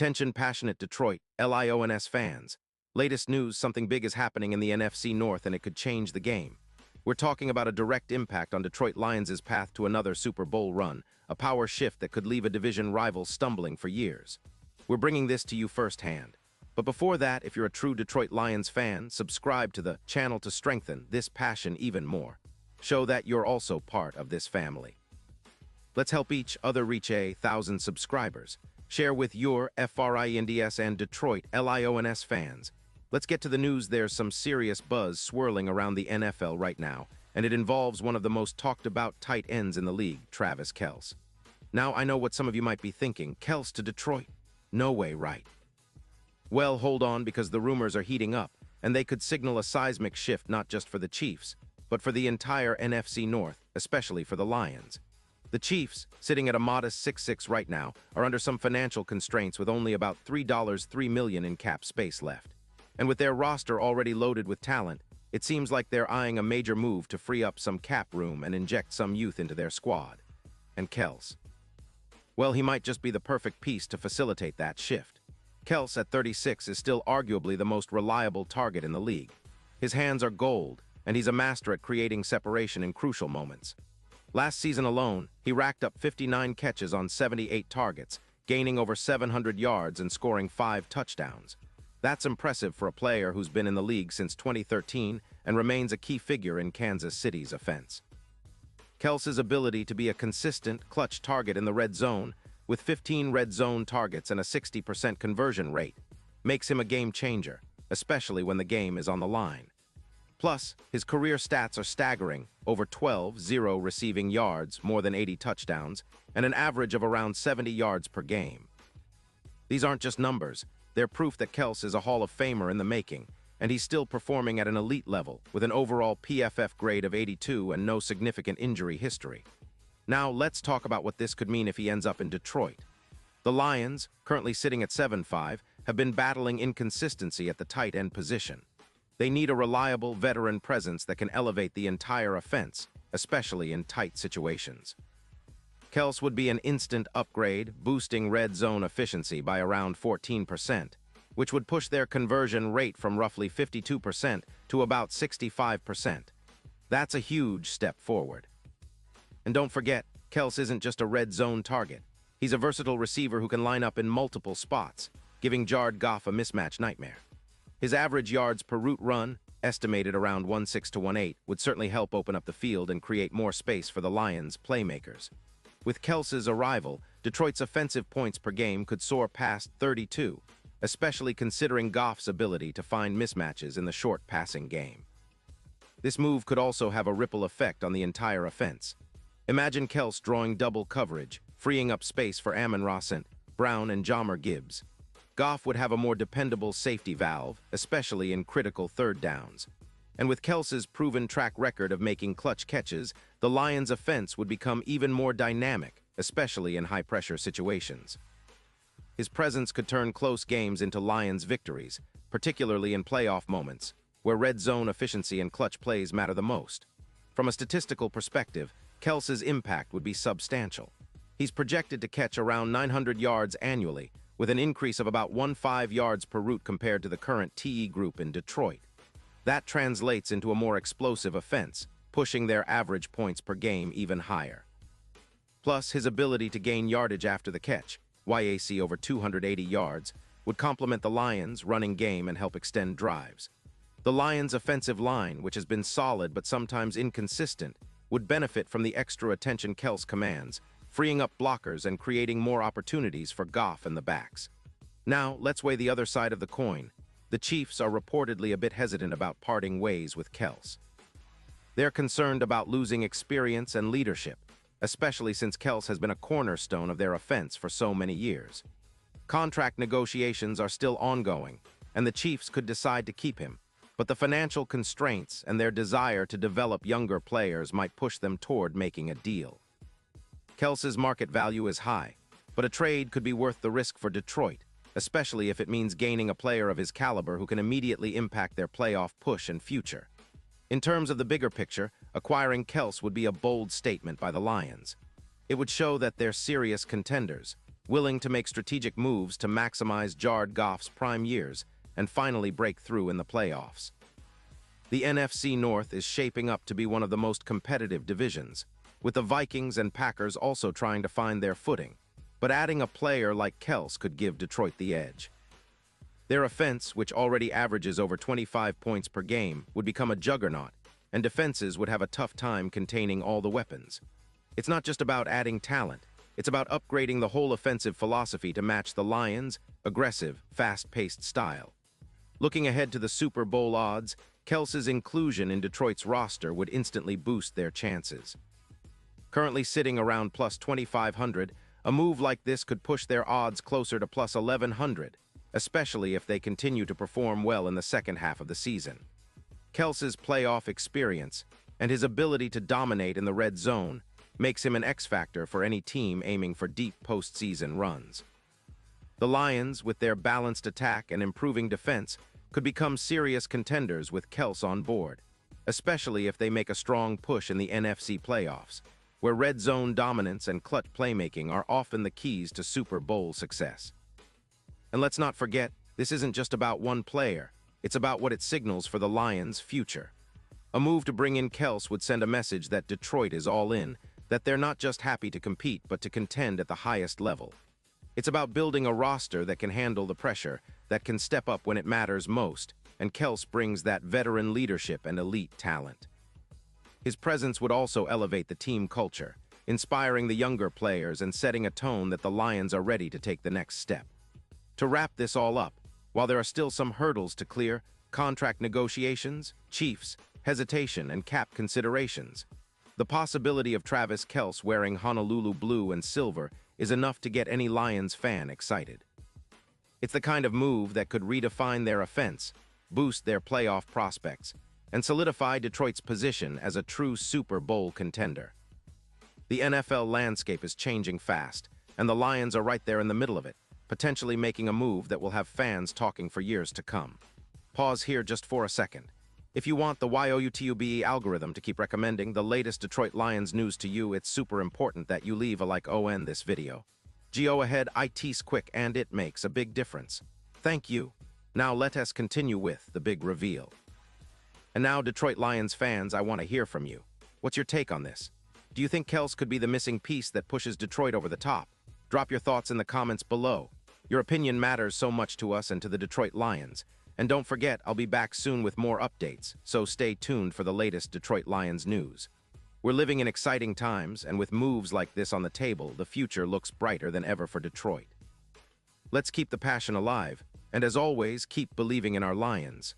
Attention passionate Detroit, Lions fans. Latest news, something big is happening in the NFC North and it could change the game. We're talking about a direct impact on Detroit Lions' path to another Super Bowl run, a power shift that could leave a division rival stumbling for years. We're bringing this to you firsthand. But before that, if you're a true Detroit Lions fan, subscribe to the channel to strengthen this passion even more. Show that you're also part of this family. Let's help each other reach 1,000 subscribers. Share with your FRINDS and Detroit Lions fans. Let's get to the news. There's some serious buzz swirling around the NFL right now, and it involves one of the most talked about tight ends in the league, Travis Kelce. Now, I know what some of you might be thinking, Kelce to Detroit? No way, right? Well, hold on, because the rumors are heating up, and they could signal a seismic shift not just for the Chiefs, but for the entire NFC North, especially for the Lions. The Chiefs, sitting at a modest 6-6 right now, are under some financial constraints with only about $3 million in cap space left. And with their roster already loaded with talent, it seems like they're eyeing a major move to free up some cap room and inject some youth into their squad. And Kelce. Well, he might just be the perfect piece to facilitate that shift. Kelce at 36 is still arguably the most reliable target in the league. His hands are gold, and he's a master at creating separation in crucial moments. Last season alone, he racked up 59 catches on 78 targets, gaining over 700 yards and scoring 5 touchdowns. That's impressive for a player who's been in the league since 2013 and remains a key figure in Kansas City's offense. Kelce's ability to be a consistent, clutch target in the red zone, with 15 red zone targets and a 60% conversion rate, makes him a game changer, especially when the game is on the line. Plus, his career stats are staggering, over 12-0 receiving yards, more than 80 touchdowns, and an average of around 70 yards per game. These aren't just numbers, they're proof that Kelce is a Hall of Famer in the making, and he's still performing at an elite level with an overall PFF grade of 82 and no significant injury history. Now, let's talk about what this could mean if he ends up in Detroit. The Lions, currently sitting at 7-5, have been battling inconsistency at the tight end position. They need a reliable veteran presence that can elevate the entire offense, especially in tight situations. Kelce would be an instant upgrade, boosting red zone efficiency by around 14%, which would push their conversion rate from roughly 52% to about 65%. That's a huge step forward. And don't forget, Kelce isn't just a red zone target. He's a versatile receiver who can line up in multiple spots, giving Jared Goff a mismatch nightmare. His average yards per route run, estimated around 1.6 to 1.8, would certainly help open up the field and create more space for the Lions' playmakers. With Kelce's arrival, Detroit's offensive points per game could soar past 32, especially considering Goff's ability to find mismatches in the short passing game. This move could also have a ripple effect on the entire offense. Imagine Kelce drawing double coverage, freeing up space for Amon-Ra St. Brown and Jahmyr Gibbs. Goff would have a more dependable safety valve, especially in critical third downs. And with Kelce's proven track record of making clutch catches, the Lions' offense would become even more dynamic, especially in high-pressure situations. His presence could turn close games into Lions' victories, particularly in playoff moments, where red zone efficiency and clutch plays matter the most. From a statistical perspective, Kelce's impact would be substantial. He's projected to catch around 900 yards annually, with an increase of about 1.5 yards per route compared to the current TE group in Detroit. That translates into a more explosive offense, pushing their average points per game even higher. Plus, his ability to gain yardage after the catch, YAC over 280 yards, would complement the Lions' running game and help extend drives. The Lions' offensive line, which has been solid but sometimes inconsistent, would benefit from the extra attention Kelce commands, freeing up blockers and creating more opportunities for Goff and the backs. Now, let's weigh the other side of the coin. The Chiefs are reportedly a bit hesitant about parting ways with Kelce. They're concerned about losing experience and leadership, especially since Kelce has been a cornerstone of their offense for so many years. Contract negotiations are still ongoing, and the Chiefs could decide to keep him, but the financial constraints and their desire to develop younger players might push them toward making a deal. Kelce's market value is high, but a trade could be worth the risk for Detroit, especially if it means gaining a player of his caliber who can immediately impact their playoff push and future. In terms of the bigger picture, acquiring Kelce would be a bold statement by the Lions. It would show that they're serious contenders, willing to make strategic moves to maximize Jared Goff's prime years and finally break through in the playoffs. The NFC North is shaping up to be one of the most competitive divisions, with the Vikings and Packers also trying to find their footing, but adding a player like Kels could give Detroit the edge. Their offense, which already averages over 25 points per game, would become a juggernaut, and defenses would have a tough time containing all the weapons. It's not just about adding talent, it's about upgrading the whole offensive philosophy to match the Lions' aggressive, fast-paced style. Looking ahead to the Super Bowl odds, Kels's inclusion in Detroit's roster would instantly boost their chances. Currently sitting around plus 2,500, a move like this could push their odds closer to plus 1,100, especially if they continue to perform well in the second half of the season. Kels's playoff experience and his ability to dominate in the red zone makes him an X-factor for any team aiming for deep postseason runs. The Lions, with their balanced attack and improving defense, could become serious contenders with Kels on board, especially if they make a strong push in the NFC playoffs, where red zone dominance and clutch playmaking are often the keys to Super Bowl success. And let's not forget, this isn't just about one player, it's about what it signals for the Lions' future. A move to bring in Kels would send a message that Detroit is all in, that they're not just happy to compete but to contend at the highest level. It's about building a roster that can handle the pressure, that can step up when it matters most, and Kels brings that veteran leadership and elite talent. His presence would also elevate the team culture, inspiring the younger players and setting a tone that the Lions are ready to take the next step. To wrap this all up, while there are still some hurdles to clear, contract negotiations, Chiefs, hesitation, and cap considerations, the possibility of Travis Kelce wearing Honolulu blue and silver is enough to get any Lions fan excited. It's the kind of move that could redefine their offense, boost their playoff prospects, and solidify Detroit's position as a true Super Bowl contender. The NFL landscape is changing fast, and the Lions are right there in the middle of it, potentially making a move that will have fans talking for years to come. Pause here just for a second. If you want the YouTube algorithm to keep recommending the latest Detroit Lions news to you, it's super important that you leave a like on this video. Go ahead, it's quick and it makes a big difference. Thank you. Now let us continue with the big reveal. And now, Detroit Lions fans, I want to hear from you. What's your take on this? Do you think Kels could be the missing piece that pushes Detroit over the top? Drop your thoughts in the comments below. Your opinion matters so much to us and to the Detroit Lions. And don't forget, I'll be back soon with more updates, so stay tuned for the latest Detroit Lions news. We're living in exciting times, and with moves like this on the table, the future looks brighter than ever for Detroit. Let's keep the passion alive, and as always, keep believing in our Lions.